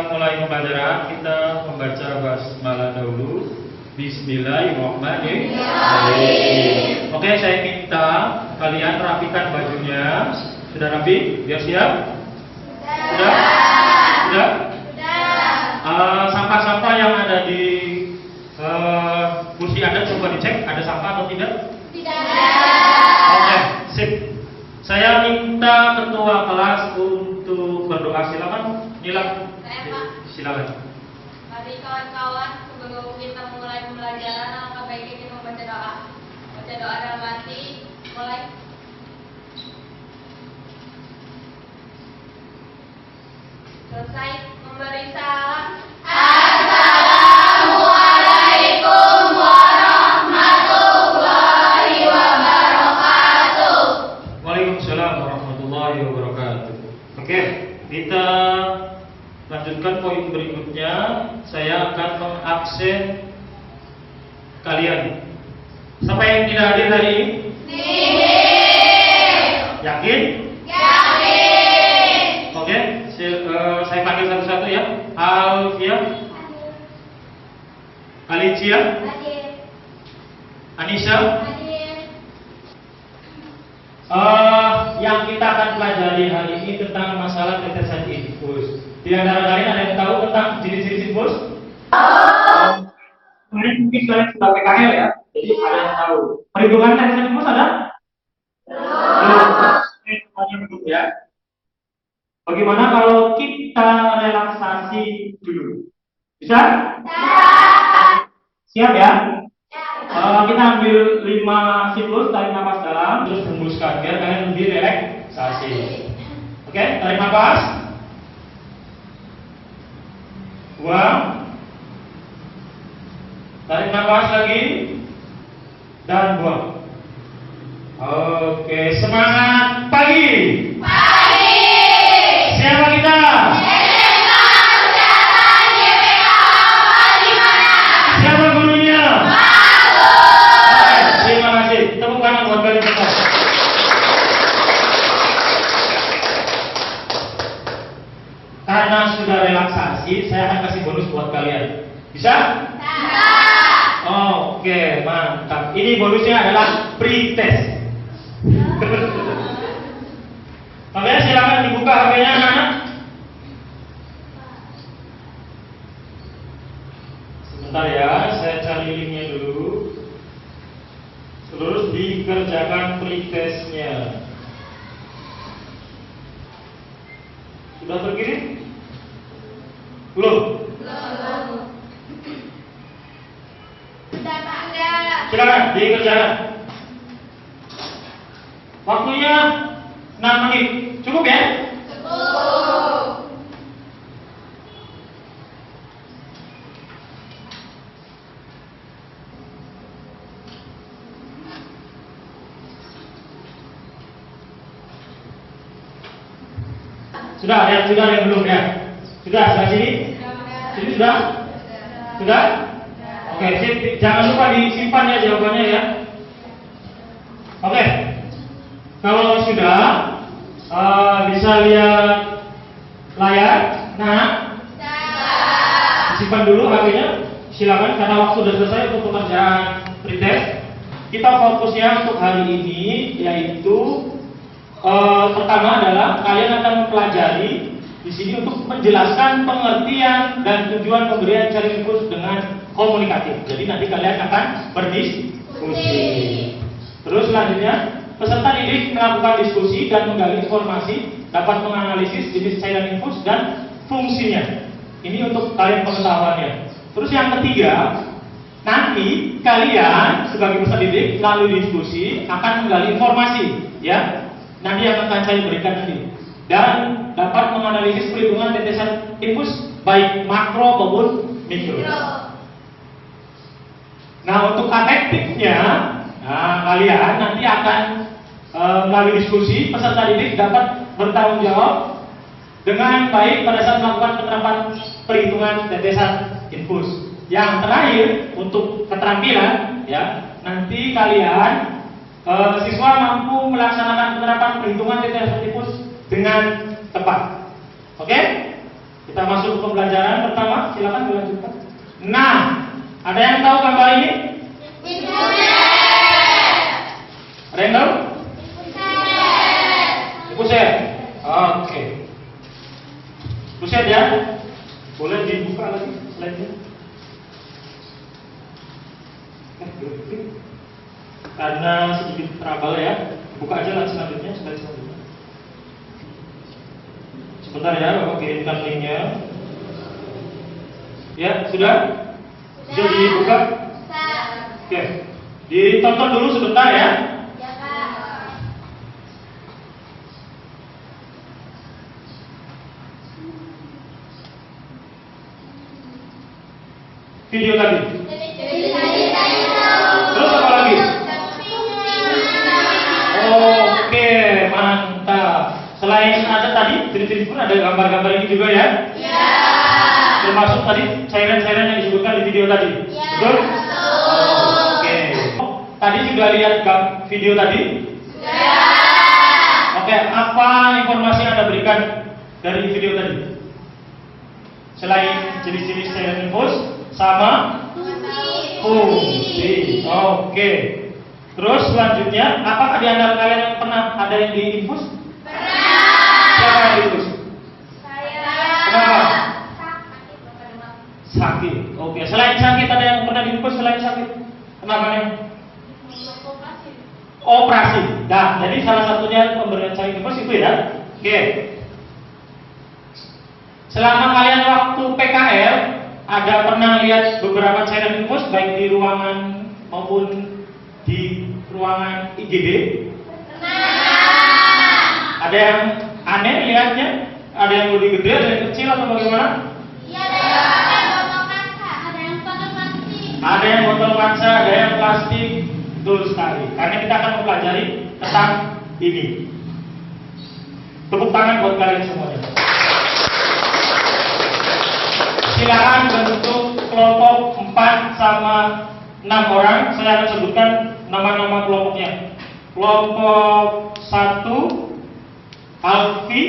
mulai pembelajaran, kita membaca basmalah dahulu. Bismillahirrahmanirrahim. Oke, saya minta kalian rapikan bajunya. Sudah rapi? Biar siap? Sudah? Sudah? Sampah-sampah yang ada di kursi Anda coba dicek, ada sampah atau tidak? Tidak. Oke, sip. Saya minta ketua kelas untuk berdoa. Silakan, Nila. Saya, Pak. Silakan. Mari kawan-kawan, sebelum kita mulai pembelajaran, alangkah baiknya kita membaca doa. Baca doa dalam hati. Mulai. Selesai memberi salam. Assalamualaikum warahmatullahi wabarakatuh. Waalaikumsalam warahmatullahi wabarakatuh. Oke, kita lanjutkan poin berikutnya. Saya akan mengabsen kalian. Siapa yang tidak hadir hari ini? Yakin? Yakin. Oke, saya panggil satu-satu ya. Alfia, Alicia, Hadir. Anissa. Hadir. Yang kita akan pelajari hari ini tentang masalah tetesan infus. Di antara kalian ada yang tahu tentang jenis-jenis infus? Mungkin kalian sudah PKL ya, jadi ada yang tahu. Perhitungan tetesan infus ada? Belum. Semuanya duduk ya. Bagaimana kalau kita relaksasi dulu? Bisa? Siap ya? Kita ambil 5 siklus, tarik nafas dalam, terus hembuskan biar kalian lebih relaksasi. Oke, tarik nafas. Buang. Tarik nafas lagi dan buang. Oke, semangat pagi. Siapa kita? Siapa gurunya? Terima kasih. Tepuk tangan buat kalian semua. Karena sudah relaksasi, saya akan kasih bonus buat kalian. Bisa? Oke, mantap. Ini bonusnya adalah pre-test. Oke, silakan dibuka HP-nya anak-anak. Sebentar ya, saya cari linknya dulu. Terus dikerjakan pretestnya. Sudah terkirim? Belum? Silakan dikerjakan. Waktunya 6 menit. Cukup ya? Cukup. Sudah, yang sudah, yang belum ya? Sudah, sebelah sini? Sini sudah? Sudah? Oke, jangan lupa disimpan ya jawabannya ya. Oke, kalau sudah bisa lihat layar. Nah, disimpan dulu HP-nya. Silakan karena waktu sudah selesai untuk pekerjaan pretest. Kita fokusnya untuk hari ini yaitu pertama adalah kalian akan mempelajari di sini untuk menjelaskan pengertian dan tujuan pemberian jaring infus dengan komunikatif. Jadi nanti kalian akan berdiskusi. Terus selanjutnya peserta didik melakukan diskusi dan menggali informasi, dapat menganalisis jenis cairan infus dan fungsinya. Ini untuk kalian pengetahuannya. Terus yang ketiga, nanti kalian sebagai peserta didik melalui diskusi akan menggali informasi, ya. Nanti yang akan saya berikan nanti dan dapat menganalisis perhitungan tetesan infus baik makro maupun mikro. Nah, untuk efektifnya, kalian nanti akan melalui diskusi peserta didik dapat bertanggung jawab dengan baik pada saat melakukan penerapan perhitungan tetesan infus. Yang terakhir untuk keterampilan, ya, nanti kalian siswa mampu melaksanakan penerapan perhitungan tetesan infus dengan tepat. Oke? Kita masuk ke pembelajaran pertama. Silakan dilanjutkan. Nah, ada yang tahu gambar ini? Ada yang tahu? Pusat. Oke. Pusat ya. Boleh dibuka lagi slide-nya. Karena sedikit trouble ya. Buka aja lah selanjutnya, slide selanjutnya. Sebentar ya, Bapak kirimkan linknya. Ya, sudah? Sudah dibuka? Oke. Ditonton dulu sebentar ya. Video tadi. Terus apa lagi? Oke, mantap. Selain ada tadi, ciri-ciri pun ada gambar-gambar ini juga ya? Iya. Termasuk tadi cairan-cairan yang disebutkan di video tadi. Iya. Betul? Oke. Tadi sudah lihat video tadi? Sudah. Oke, apa informasi yang Anda berikan dari video tadi? Selain jenis-jenis cairan infus sama fungsi. Oke. Terus selanjutnya, apakah di antara kalian yang pernah ada yang diinfus? Siapa yang diinfus? Kenapa? Sakit. Oke. Selain sakit ada yang pernah diinfus selain sakit? Kenapa nih? Operasi. Nah, jadi salah satunya pemberian cairan infus itu ya. Oke. Selama kalian waktu PKL ada pernah lihat beberapa cairan infus baik di ruangan maupun di ruangan IGD? Ada yang aneh lihatnya? Ada yang lebih gede, ada yang kecil atau bagaimana? Iya, ada yang botol kaca, ada yang botol plastik. Ada yang botol kaca, ada yang plastik. Betul sekali. Karena kita akan mempelajari tentang ini. Tepuk tangan buat kalian semuanya. Silakan bentuk kelompok 4 sama 6 orang. Saya akan sebutkan nama-nama kelompoknya. Kelompok 1 Alfi,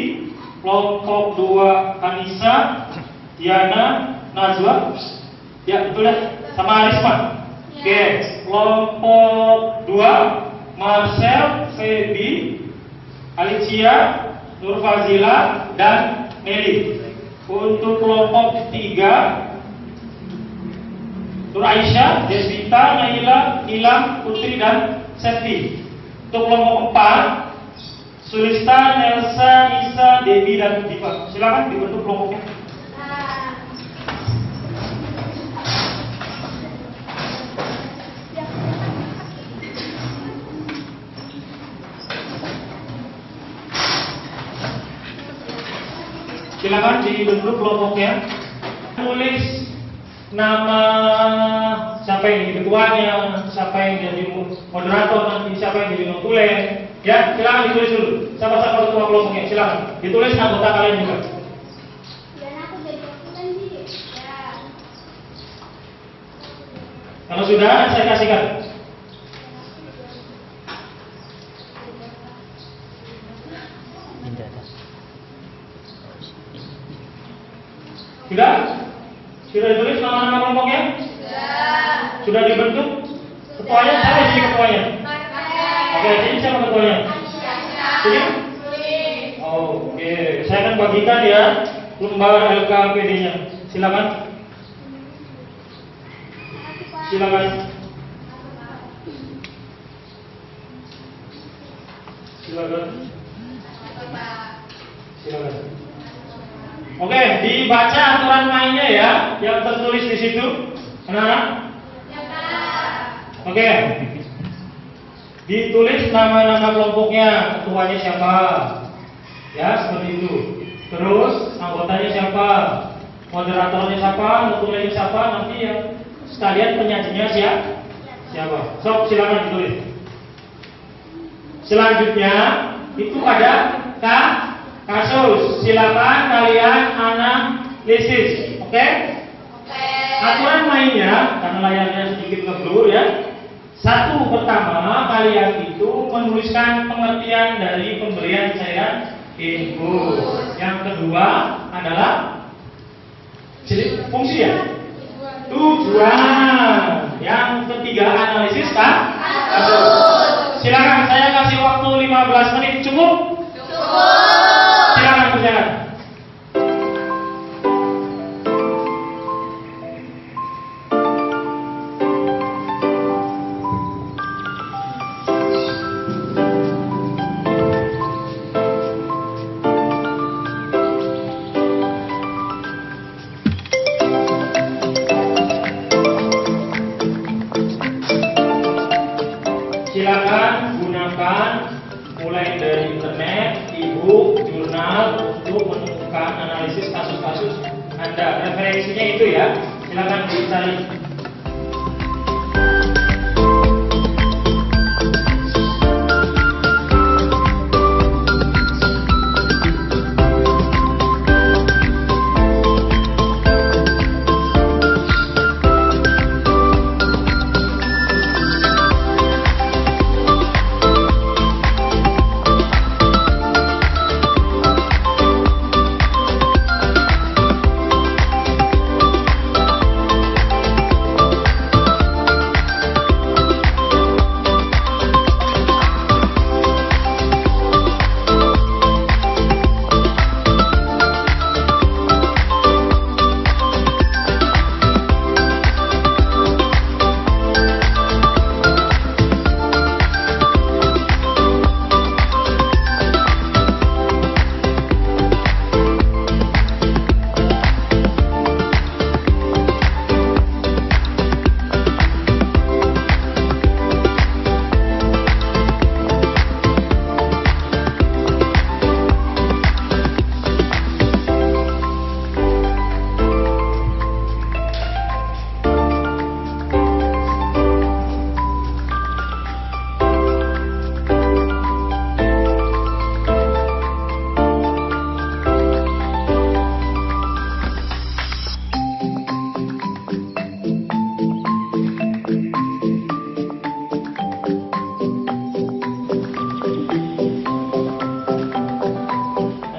kelompok 2 Anissa, Diana, Najwa. Ya betul ya, sama Arisma. Oke, kelompok 2 Marcel, Feby, Alicia, Nurfazila, dan Meli. Untuk kelompok 3 Nur Aisyah, Deswita, Naila, Ilham, Putri, dan Septi. Untuk kelompok 4 Sulista, Nelsa, Nisa, Dewi, dan Diva. Silakan dibentuk kelompoknya. Silakan dibentuk kelompoknya. Tulis nama siapa yang jadi ketuanya, siapa yang jadi moderator, nanti siapa yang jadi notulen. Ya, silakan ditulis dulu. Siapa-siapa ketua kelompoknya, silakan. Ditulis anggota kalian juga. Dan aku jadi notulen sih. Ya. Kalau sudah, saya kasihkan. Sudah? Sudah ditulis nama-nama kelompoknya? Sudah. Sudah dibentuk? Ketuanya siapa jadi ketuanya? Oke, jadi siapa ketuanya? Jadi? Oke, saya akan bagikan ya lembar LKPD-nya. Silakan. Silakan. Silakan. Silakan. Oke, dibaca aturan mainnya ya, yang tertulis di situ. Anak-anak? Oke. Ditulis nama-nama kelompoknya, ketuanya siapa? Ya, seperti itu. Terus anggotanya siapa? Moderatornya siapa? Notulennya siapa? Nanti ya sekalian penyajinya siapa? Sok, silakan ditulis. Selanjutnya itu ada kasus. Silakan kalian analisis. Oke? Aturan mainnya, karena layarnya sedikit ngeblur ya. Satu, pertama kalian itu menuliskan pengertian dari pemberian cairan infus. Yang kedua adalah Jadi fungsi ya? Tujuan. Yang ketiga analisis kan? Silakan, saya kasih waktu 15 menit, cukup? Silakan kerjakan. Silakan gunakan mulai dari internet, e-book, jurnal untuk menemukan analisis kasus-kasus Anda. Referensinya itu ya. Silakan dicari.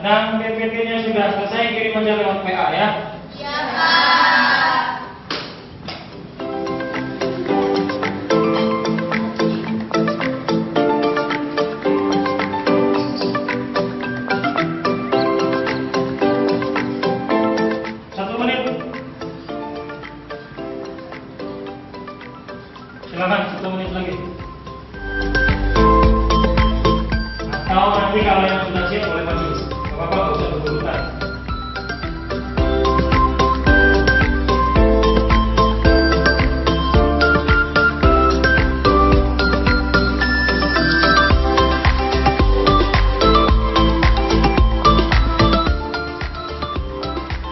Dan PPT-nya sudah selesai, kirim aja lewat PA ya. Iya, Pak. Satu menit. Silakan 1 menit lagi. Atau nanti kalau yang sudah siap boleh maju. Bapak nggak usah berurutan.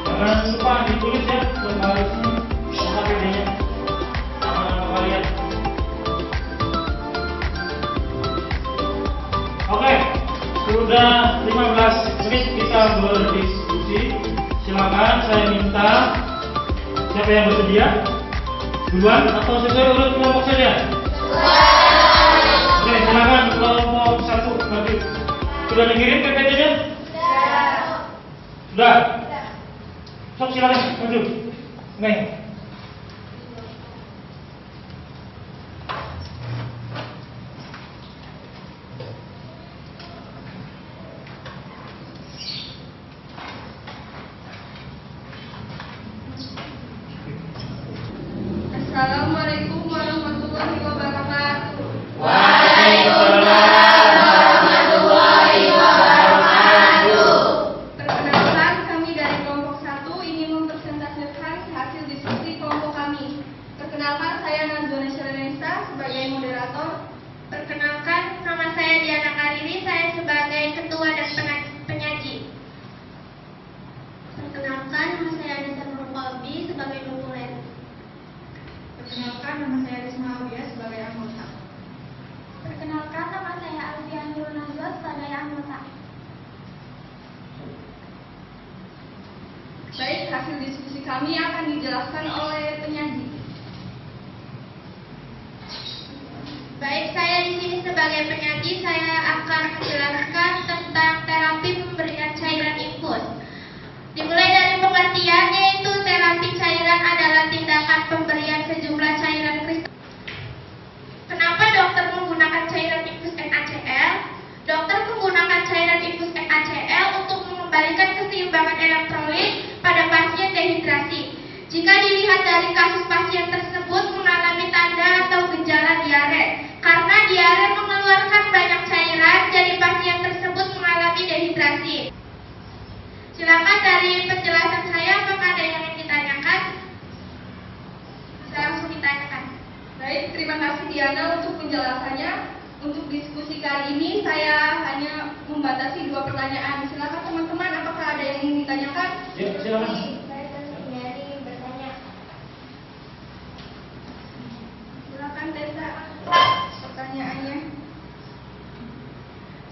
Jangan lupa ditulis ya harusnya sama PD-nya sama nama kalian. Oke, sudah 15 menit kita berdiskusi. Silakan saya minta siapa yang bersedia duluan atau sesuai urut kelompok saja. Oke, silakan kelompok 1 maju. Sudah dikirim PPT-nya? Sudah. Sok silakan maju. Nih. Assalamualaikum warahmatullahi wabarakatuh. Waalaikumsalam warahmatullahi wabarakatuh. Perkenalkan, kami dari kelompok 1 ingin mempresentasikan hasil diskusi kelompok kami. Perkenalkan, saya Nazwana Syarenesa sebagai moderator. Perkenalkan, nama saya Diana Kariri, saya sebagai ketua dan penyaji. Perkenalkan, nama saya Anissa Nurul Qalbi sebagai dokumen. Perkenalkan, nama saya Risma Aulia sebagai anggota. Perkenalkan, nama saya Alfian Nurul Najwa sebagai anggota. Baik, hasil diskusi kami akan dijelaskan oleh penyaji. Baik, saya di sini sebagai penyaji, saya akan menjelaskan tentang terapi pemberian cairan infus. Dimulai dari pengertian, yaitu terapi Jika dilihat dari kasus pasien tersebut mengalami tanda atau gejala diare, karena diare mengeluarkan banyak cairan, jadi pasien tersebut mengalami dehidrasi. Silakan dari penjelasan saya, apakah ada yang ingin ditanyakan? Bisa langsung ditanyakan. Baik, terima kasih Diana untuk penjelasannya. Untuk diskusi kali ini saya hanya membatasi 2 pertanyaan. Silakan teman-teman, apakah ada yang ingin ditanyakan? Ya, silakan. Saya ingin bertanya. Silakan Tessa, pertanyaannya.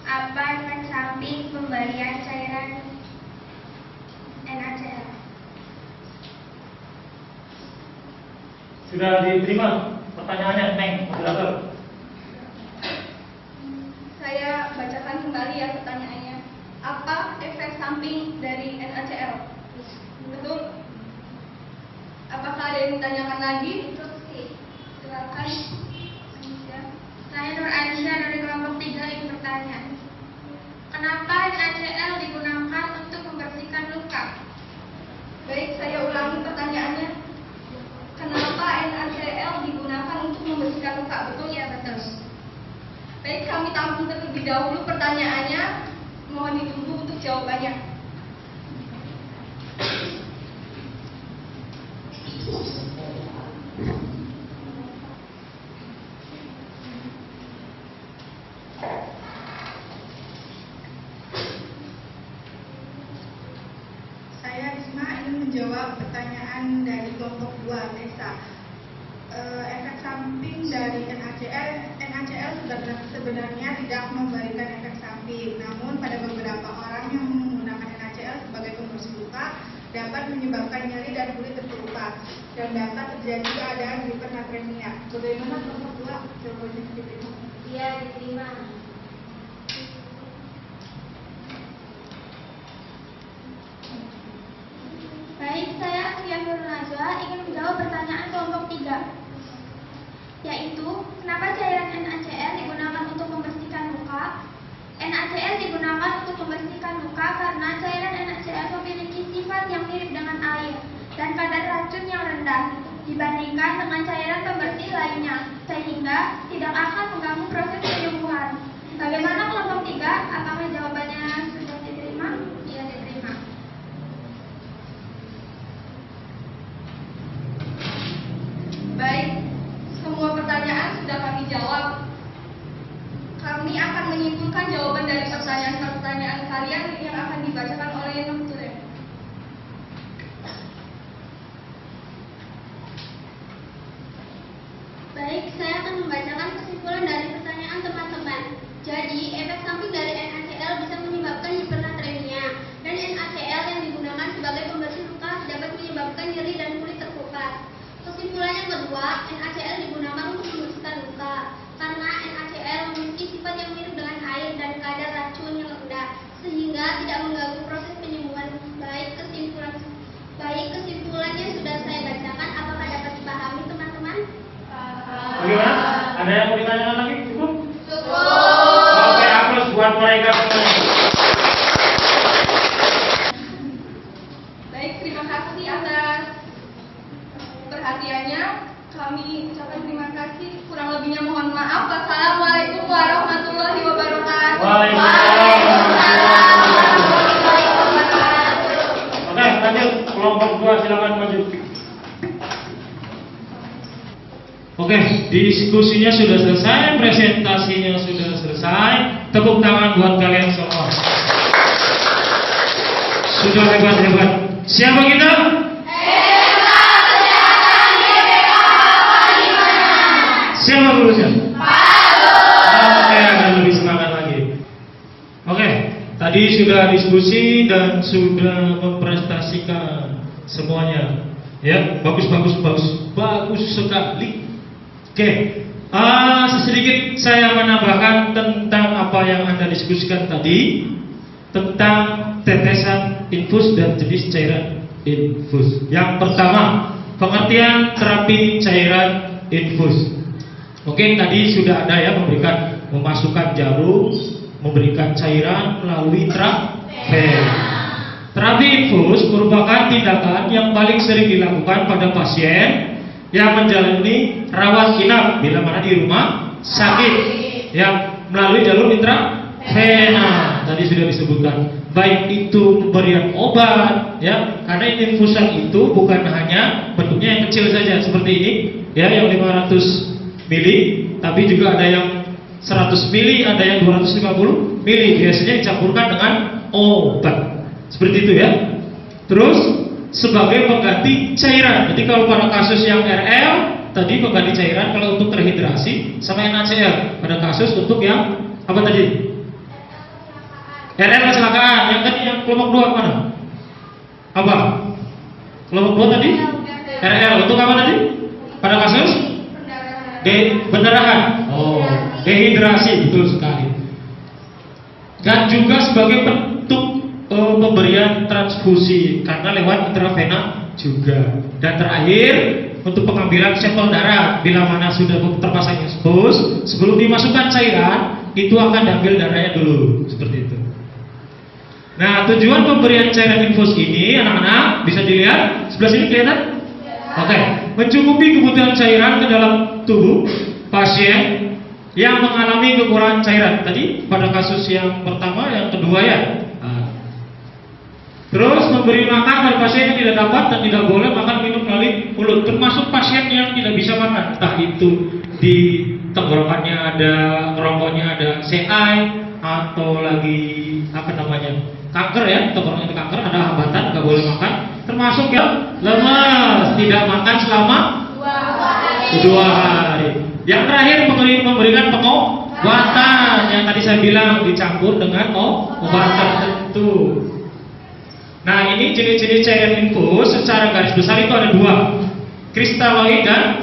Apa efek samping pemberian cairan NaCl? Sudah diterima pertanyaannya, Neng, moderator. Saya bacakan kembali ya pertanyaannya. Apa efek samping dari NaCl? Betul? Apakah ada yang ditanyakan lagi? Silakan. Aisyah. Saya Nur Aisyah dari kelompok 3 ingin bertanya. Kenapa NaCl digunakan untuk membersihkan luka? Baik, saya ulangi pertanyaannya. Kenapa NaCl digunakan untuk membersihkan luka? Betul? Ya, betul. Baik, kami tampung terlebih dahulu pertanyaannya. Mohon ditunggu untuk jawabannya. Saya Risma ingin menjawab pertanyaan dari kelompok 2, Tessa. Efek samping dari NaCl sebenarnya tidak memberikan efek samping. Namun pada beberapa orang yang menggunakan NaCl sebagai pembersih luka dapat menyebabkan nyeri dan kulit terkelupas dan dapat terjadi keadaan hipernatremia. Bagaimana kelompok 2? Jawabannya diterima? Iya, diterima. Baik, saya Asia Nur Najwa ingin menjawab pertanyaan kelompok 3, yaitu kenapa cairan NaCl digunakan untuk membersihkan luka? NaCl digunakan untuk membersihkan luka karena cairan NaCl memiliki sifat yang mirip dengan air dan kadar racun yang rendah dibandingkan dengan cairan pembersih lainnya, sehingga tidak akan mengganggu proses penyembuhan. Bagaimana kelompok 3? Apakah jawabannya sudah diterima? Iya, diterima. Baik, semua pertanyaan sudah kami jawab. Kami akan menyimpulkan jawaban dari pertanyaan-pertanyaan kalian yang akan dibacakan oleh Nurtulen. Baik, saya akan membacakan kesimpulan dari pertanyaan teman-teman. Jadi, efek samping dari NaCl bisa menyebabkan hipernatremia, dan NaCl yang digunakan sebagai pembersih luka dapat menyebabkan nyeri dan kulit terkelupas. Kesimpulan yang kedua, NaCl digunakan untuk membersihkan luka karena NaCl memiliki sifat yang mirip dengan air dan kadar racun yang rendah, sehingga tidak mengganggu proses penyembuhan. Baik, kesimpulannya sudah saya bacakan. Apakah dapat dipahami, teman-teman? Bagaimana? Ada yang mau ditanyakan lagi? Cukup? Cukup. Oke, aplaus buat mereka semua. Baik, terima kasih atas perhatiannya. Kami ucapkan terima kasih. Kurang lebihnya mohon maaf. Wassalamualaikum warahmatullahi wabarakatuh. Oke, lanjut. Kelompok 2 silakan maju. Oke, diskusinya sudah selesai, presentasinya sudah selesai. Tepuk tangan buat kalian semua. Sudah hebat-hebat. Siapa kita? Siapa gurunya? Oke, ada lebih semangat lagi. Oke, tadi sudah diskusi dan sudah mempresentasikan semuanya. Ya, bagus sekali. Oke, sedikit saya menambahkan tentang apa yang Anda diskusikan tadi tentang tetesan infus dan jenis cairan infus. Yang pertama, pengertian terapi cairan infus. Oke, tadi sudah ada ya, memasukkan jarum, memberikan cairan melalui trachea. Terapi infus merupakan tindakan yang paling sering dilakukan pada pasien yang menjalani rawat inap bila mana di rumah sakit, yang melalui jalur intravena tadi sudah disebutkan. Baik itu pemberian obat, ya, karena infusan itu bukan hanya bentuknya yang kecil saja seperti ini, ya, yang 500 mili, tapi juga ada yang 100 mili, ada yang 250 mili. Biasanya dicampurkan dengan obat. Seperti itu ya. Terus sebagai pengganti cairan. Jadi kalau pada kasus yang RL tadi pengganti cairan kalau untuk terhidrasi, sama NaCl pada kasus untuk yang apa tadi? RL kecelakaan. Yang tadi yang kelompok 2 mana? Apa? Kelompok 2 tadi? RL untuk apa tadi? Pada kasus pendarahan. Oh, dehidrasi, betul sekali. Dan juga sebagai bentuk pemberian transfusi karena lewat intravena juga. Dan terakhir untuk pengambilan sampel darah bila mana sudah terpasang infus, sebelum dimasukkan cairan itu akan diambil darahnya dulu, seperti itu. Nah, tujuan pemberian cairan infus ini anak-anak bisa dilihat sebelah sini kelihatan? Oke, mencukupi kebutuhan cairan ke dalam tubuh pasien yang mengalami kekurangan cairan. Tadi pada kasus yang pertama, yang kedua ya. Terus memberi makan pada pasien yang tidak dapat dan tidak boleh makan minum melalui mulut, termasuk pasien yang tidak bisa makan, entah itu di tenggorokannya ada, ronggonya ada CI atau lagi apa namanya kanker ya, tenggorokannya ada kanker, ada hambatan, nggak boleh makan, termasuk yang lemas, tidak makan selama 2 hari. Yang terakhir memberikan pengobatan yang tadi saya bilang dicampur dengan obat tertentu. Nah, ini jenis-jenis cairan infus secara garis besar itu ada 2, kristaloid dan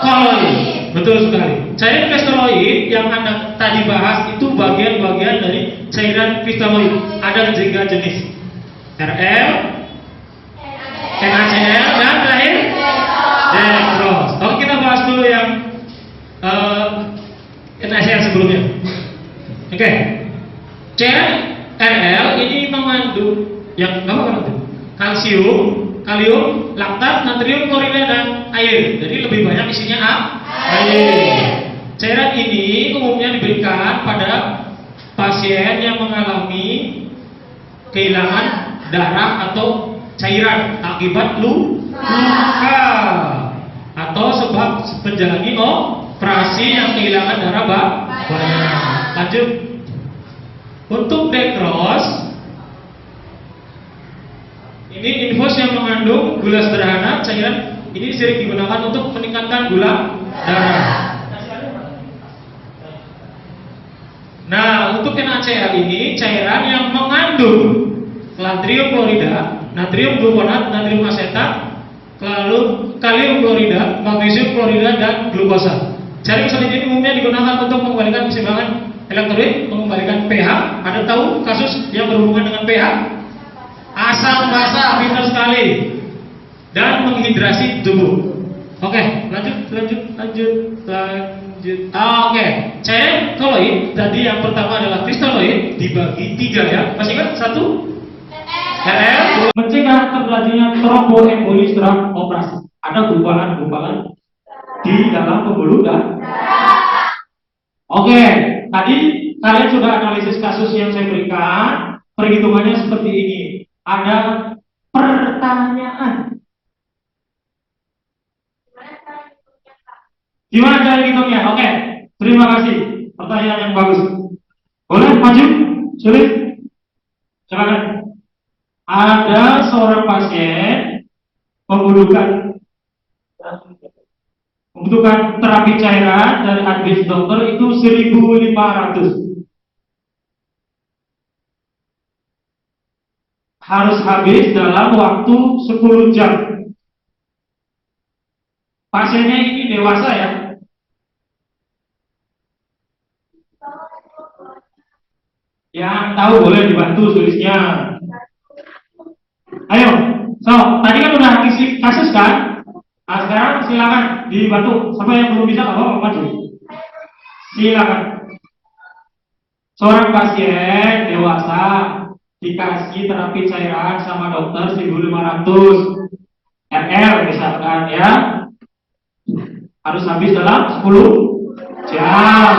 koloid. Betul sekali. Cairan kristaloid yang Anda tadi bahas itu bagian-bagian dari cairan kristaloid. Ada 3 jenis, RL, NaCl, dan terakhir dextrose. Kalau kita bahas dulu yang NaCl sebelumnya. Oke. Cairan RL ini mengandung yang apa itu? Kalsium, kalium, laktat, natrium, klorida, dan air. Jadi lebih banyak isinya air. Cairan ini umumnya diberikan pada pasien yang mengalami kehilangan darah atau cairan akibat luka atau sebab menjalani operasi yang kehilangan darah banyak. Lanjut. Untuk dextrose ini infus yang mengandung gula sederhana, cairan ini sering digunakan untuk meningkatkan gula darah. Nah, untuk NaCl ini cairan yang mengandung natrium klorida, natrium glukonat, natrium asetat, lalu kalium klorida, magnesium klorida, dan glukosa. Cairan seperti ini umumnya digunakan untuk mengembalikan keseimbangan elektrolit, mengembalikan pH. Ada tahu kasus yang berhubungan dengan pH? Asam basa, pintar sekali, dan menghidrasi tubuh. Oke, lanjut. Oke, cairan koloid tadi yang pertama adalah kristaloid dibagi 3 ya. Masih ingat? 1 RL, mencegah terjadinya tromboemboli setelah operasi. Ada gumpalan-gumpalan di dalam pembuluh darah. Oke, tadi kalian sudah analisis kasus yang saya berikan. Perhitungannya seperti ini. Ada pertanyaan. Gimana cara hitungnya? Oke, terima kasih. Pertanyaan yang bagus. Boleh maju? Sulit? Silakan. Ada seorang pasien membutuhkan terapi cairan dari advis dokter itu 1.500. Harus habis dalam waktu 10 jam. Pasiennya ini dewasa ya. Yang tahu boleh dibantu tulisnya. Ayo, tadi kan udah isi kasus kan? Nah, sekarang silakan dibantu. Siapa yang belum bisa kalau maju? Silakan. Seorang pasien dewasa dikasih terapi cairan sama dokter 1.500 ml misalkan ya, harus habis dalam 10 jam.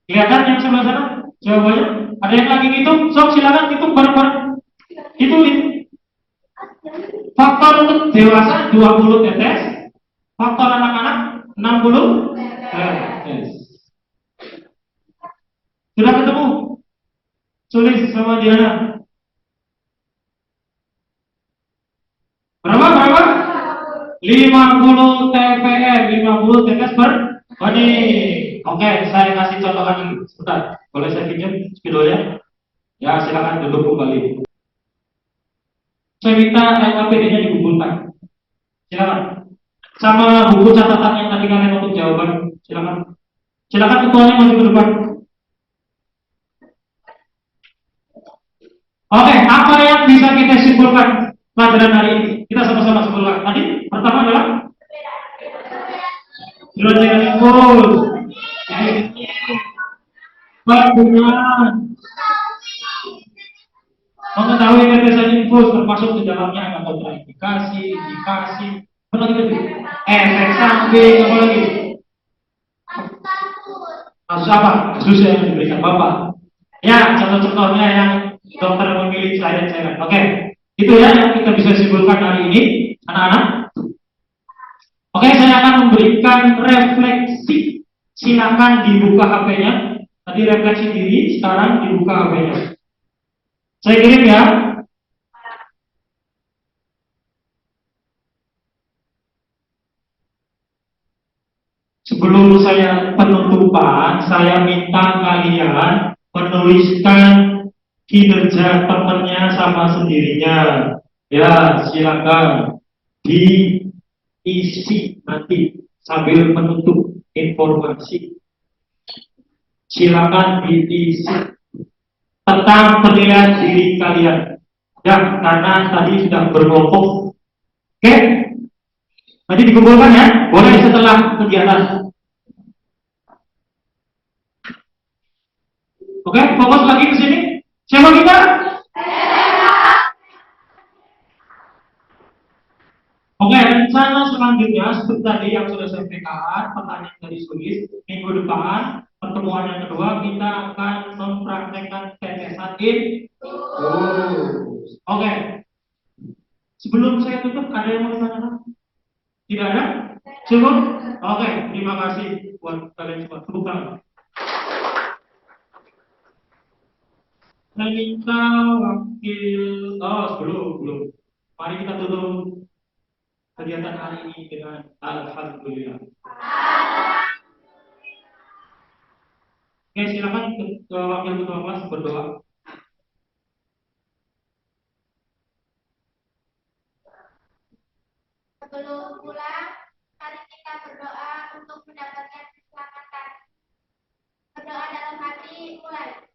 Kelihatan yang sebelah sana jawabannya? Ada yang lagi ngitung? Sok silakan hitung bareng-bareng. Hitungin. Faktor untuk dewasa 20 tetes, faktor anak-anak 60 tetes. Sudah ketemu? Sulis sama Diana. Berapa? 50 TPM, 50 tetes per menit. Oke, saya kasih contohan sebentar. Boleh saya pinjam spidolnya? Ya, silakan duduk kembali. Saya minta LKPD-nya dikumpulkan. Silakan. Sama buku catatan yang tadi kalian untuk jawaban. Silakan. Silakan ketuanya maju ke depan. Oke, apa yang bisa kita simpulkan pelajaran hari ini? Kita sama-sama simpulkan. Tadi pertama adalah belajar impuls, penggunaan, mengetahui tetesan impuls termasuk di dalamnya ada kontraindikasi, indikasi, apa lagi tadi? Efek samping, apa lagi? Kasus apa? Kasus yang diberikan Bapak. Ya, contoh-contohnya yang dokter memilih cairan. Oke, itu ya yang kita bisa simpulkan hari ini, anak-anak. Oke, saya akan memberikan refleksi. Silakan dibuka HP-nya. Tadi refleksi diri, sekarang dibuka HP-nya. Saya kirim ya. Sebelum saya penutupan, saya minta kalian menuliskan kinerja temannya sama sendirinya. Ya, silakan diisi nanti sambil menutup informasi. Silakan diisi tentang penilaian diri kalian. Ya, karena tadi sudah berkelompok. Oke? Nanti dikumpulkan ya. Boleh setelah kegiatan. Oke, fokus lagi ke sini. Siapa kita? Oke, rencana selanjutnya seperti tadi yang sudah saya sampaikan, pertanyaan dari Sulis, minggu depan, pertemuan yang kedua, kita akan mempraktekkan tetesan Oke, sebelum saya tutup, ada yang mau ditanyakan? Tidak ada? Cukup? Oke, terima kasih buat kalian semua. Tepuk tangan. Saya minta wakil, belum. Mari kita tutup kegiatan hari ini dengan alhamdulillah. Oke, silakan ke wakil ketua kelas berdoa. Sebelum pulang, mari kita berdoa untuk mendapatkan keselamatan. Berdoa dalam hati, mulai.